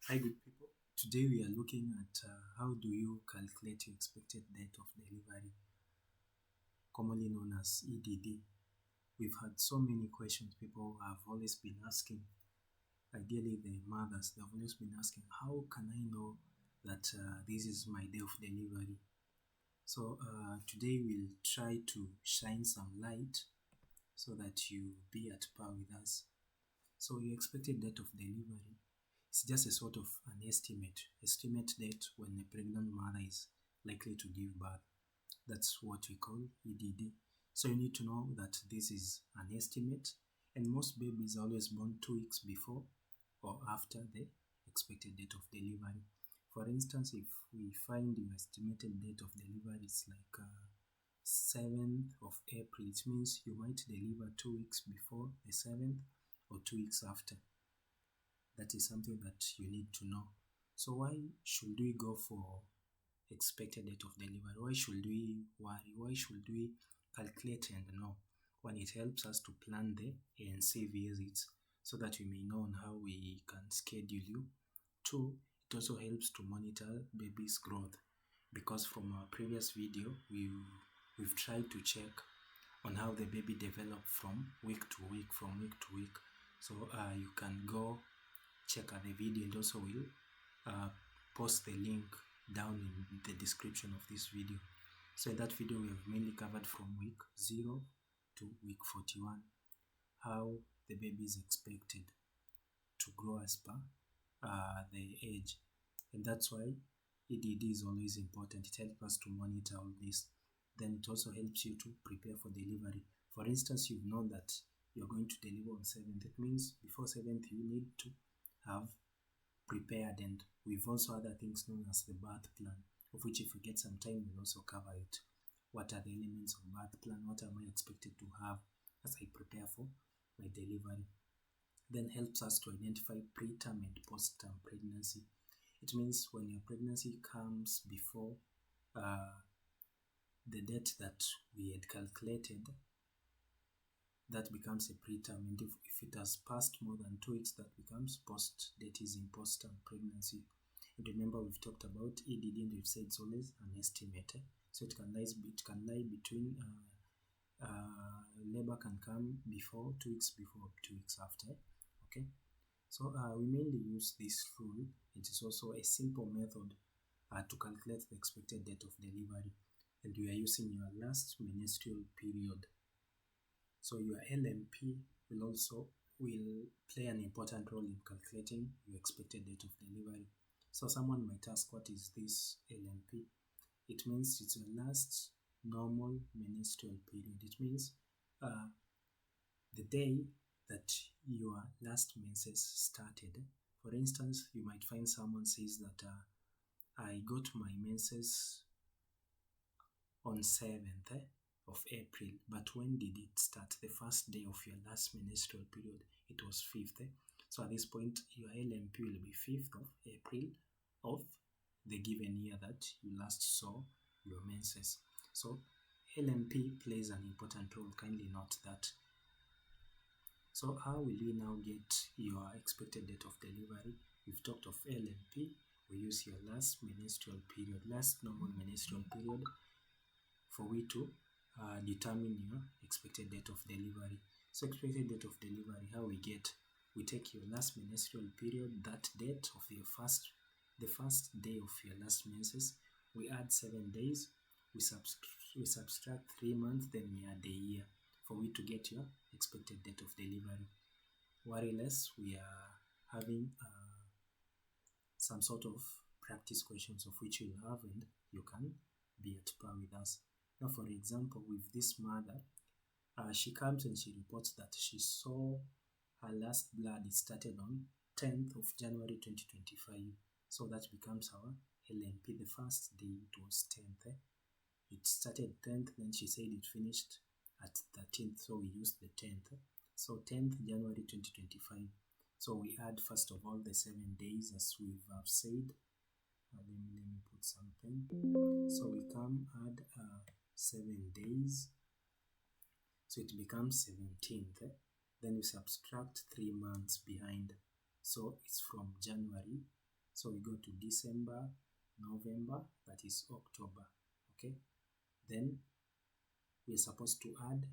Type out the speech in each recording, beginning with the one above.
Hi, good people. Today we are looking at how do you calculate your expected date of delivery, commonly known as EDD. We've had so many questions people have always been asking. Ideally, the mothers, they've always been asking, how can I know that this is my day of delivery? So today we'll try to shine some light so that you be at par with us. So your expected date of delivery, it's just a sort of an estimate date when a pregnant mother is likely to give birth. That's what we call EDD. So you need to know that this is an estimate, and most babies are always born 2 weeks before or after the expected date of delivery. For instance, if we find your estimated date of delivery is like 7th of April, it means you might deliver 2 weeks before the 7th or 2 weeks after. That is something that you need to know. So why should we go for expected date of delivery? Why should we worry? Why should we calculate and know? When it helps us to plan the ANC visits so that we may know on how we can schedule you. Two, it also helps to monitor baby's growth, because from our previous video we've tried to check on how the baby developed from week to week, so you can go check out the video, and also will post the link down in the description of this video. So in that video we have mainly covered from week 0 to week 41 how the baby is expected to grow as per the age, and that's why EDD is always important. It helps us to monitor all this. Then it also helps you to prepare for delivery. For instance, you've known that you're going to deliver on 7th. It means before 7th you need to have prepared, and we've also other things known as the birth plan, of which if we get some time we'll also cover it. What are the elements of birth plan? What am I expected to have as I prepare for my delivery? Then helps us to identify preterm and postterm pregnancy. It means when your pregnancy comes before the date that we had calculated, that becomes a preterm, and if it has passed more than 2 weeks, that becomes post, that is in postterm pregnancy. And remember, we've talked about EDD and we've said it's always an estimate, so it can lie between labor can come before 2 weeks before, 2 weeks after. Okay, so we mainly use this rule. It is also a simple method to calculate the expected date of delivery, and we are using your last menstrual period. So your LMP will play an important role in calculating your expected date of delivery. So someone might ask, what is this LMP? It means it's your last normal menstrual period. It means the day that your last menses started. For instance, you might find someone says that I got my menses on 7th of April, but when did it start? The first day of your last menstrual period, it was 5th. So at this point, your LMP will be 5th of April of the given year that you last saw your menses. So LMP plays an important role. Kindly note that. So how will we now get your expected date of delivery? We've talked of LMP. We use your last menstrual period, last normal menstrual period, for we to determine your expected date of delivery. So expected date of delivery, how we take your last menstrual period, that date of the first day of your last menses, we add 7 days, we subtract 3 months, then we add a year for we to get your expected date of delivery. Worry less, we are having some sort of practice questions of which you'll have, and you can be at par with us. Now, for example, with this mother, she comes and she reports that she saw her last blood. It started on 10th of January 2025. So that becomes our LMP. The first day it was 10th. It started 10th, then she said it finished at 13th, so we used the 10th. So 10th January 2025. So we add first of all the 7 days as we've said. Let me put something. So we come add 7 days, so it becomes 17th. Then we subtract 3 months behind, so it's from January So we go to December, November, that is October. Okay, then we're supposed to add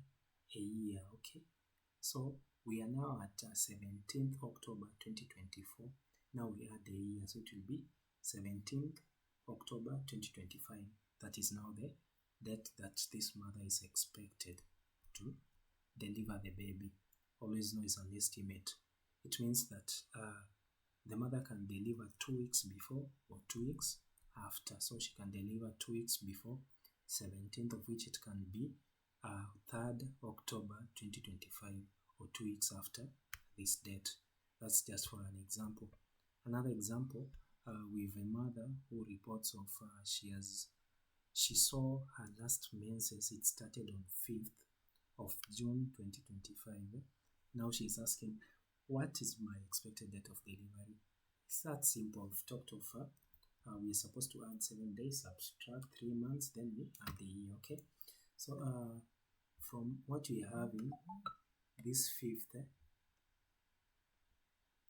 a year. Okay, so we are now at 17th October 2024. Now we add a year, so it will be 17th October 2025. That is now the date that this mother is expected to deliver the baby. Always know it's an estimate. It means that the mother can deliver 2 weeks before or 2 weeks after. So she can deliver 2 weeks before 17th, of which it can be 3rd October 2025, or 2 weeks after this date. That's just for an example. Another example, with a mother who reports of she saw her last menses. It started on 5th of June 2025. Now she's asking, what is my expected date of delivery? It's that simple. We've talked of her. We're supposed to add 7 days, subtract 3 months, then we add the year. Okay, so from what we are having, this 5th,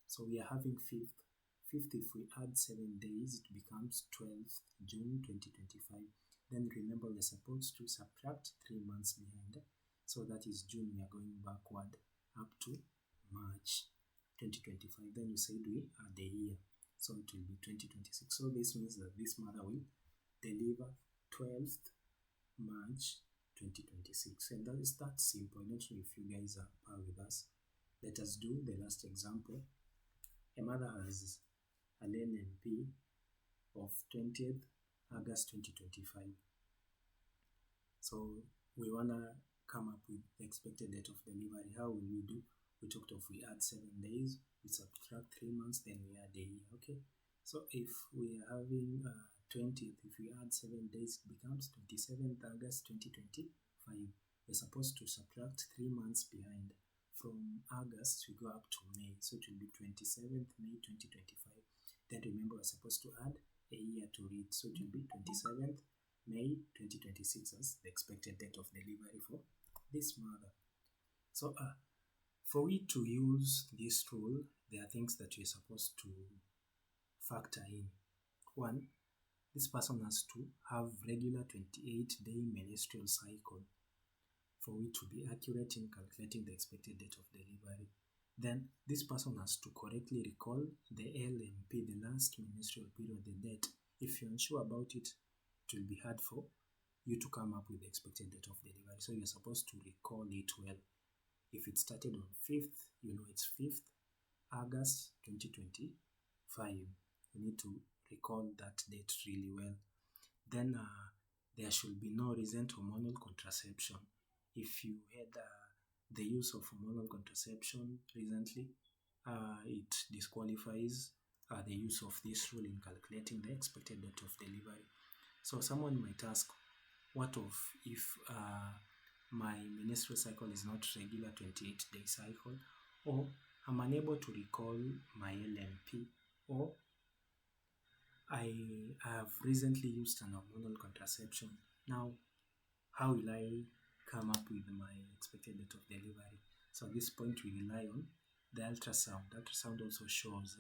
so we are having 5th. If we add 7 days, it becomes 12th June 2025. Then remember, we're supposed to subtract 3 months behind. So that is June. We are going backward up to March 2025. Then you said we add a year, so it will be 2026. So this means that this mother will deliver 12th March 2026. And that is that simple. I'm not sure if you guys are par with us. Let us do the last example. A mother has an LMP of 20th August 2025. So we want to come up with the expected date of delivery. How will we do? We talked of we add 7 days, we subtract 3 months, then we add a year. Okay, so if we are having 20th, if we add 7 days, it becomes 27th August 2025. We're supposed to subtract 3 months behind. From August we go up to May, so it will be 27th May 2025. Then remember, we're supposed to add a year to read, so it will be 27th May 2026 as the expected date of delivery for this mother. So for we to use this rule, there are things that you're supposed to factor in. One, this person has to have regular 28-day menstrual cycle for it to be accurate in calculating the expected date of delivery. Then this person has to correctly recall the LMP, the last menstrual period, the date. If you're unsure about it, it will be hard for you to come up with the expected date of delivery. So you're supposed to recall it well. If it started on 5th, you know it's 5th August 2025. You need to recall that date really well. Then there should be no recent hormonal contraception. If you had the use of hormonal contraception recently, it disqualifies the use of this rule in calculating the expected date of delivery. So someone might ask, what of if my menstrual cycle is not regular 28-day cycle, or I'm unable to recall my LMP, or I have recently used an hormonal contraception. Now, how will I come up with my expected date of delivery? So at this point, we rely on the ultrasound. The ultrasound also shows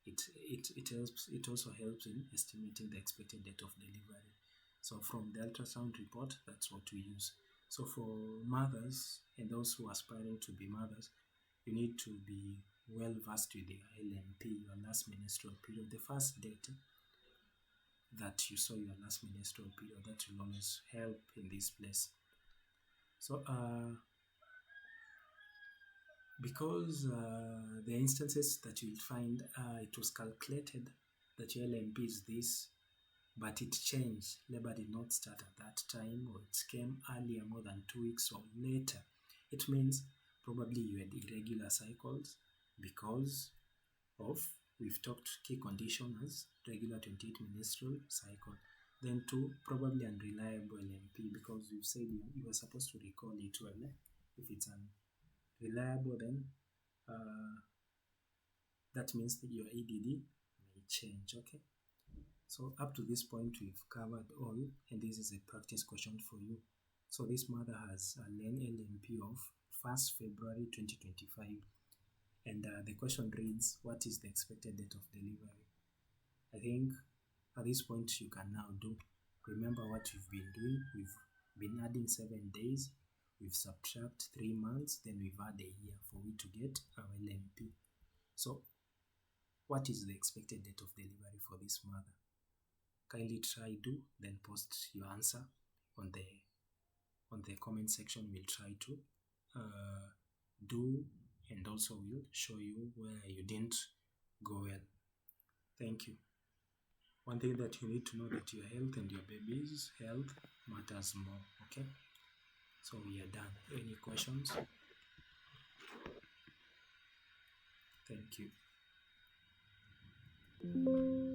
it also helps in estimating the expected date of delivery. So from the ultrasound report, that's what we use. So for mothers and those who are aspiring to be mothers, you need to be well versed with the LMP, your last menstrual period, the first date that you saw your last menstrual period. That will always help in this place. So because the instances that you'll find, it was calculated that your LMP is this, but it changed. Labor did not start at that time, or it came earlier, more than 2 weeks or later. It means probably you had irregular cycles because of, we've talked key condition as regular 28 menstrual cycle. Then 2, probably unreliable LMP, because we've said you are supposed to recall it well. If it's unreliable, then that means that your EDD may change. Okay, so up to this point we've covered all, and this is a practice question for you. So this mother has an LMP of 1st February 2025, and the question reads, what is the expected date of delivery? I think at this point you can now do. Remember what we've been doing. We've been adding 7 days. We've subtract 3 months. Then we've add a year for we to get our LMP. So what is the expected date of delivery for this mother? Kindly try do, then post your answer on the comment section. We'll try to do, and also we'll show you where you didn't go well. Thank you. One thing that you need to know, that your health and your baby's health matters more. Okay, so we are done. Any questions? Thank you.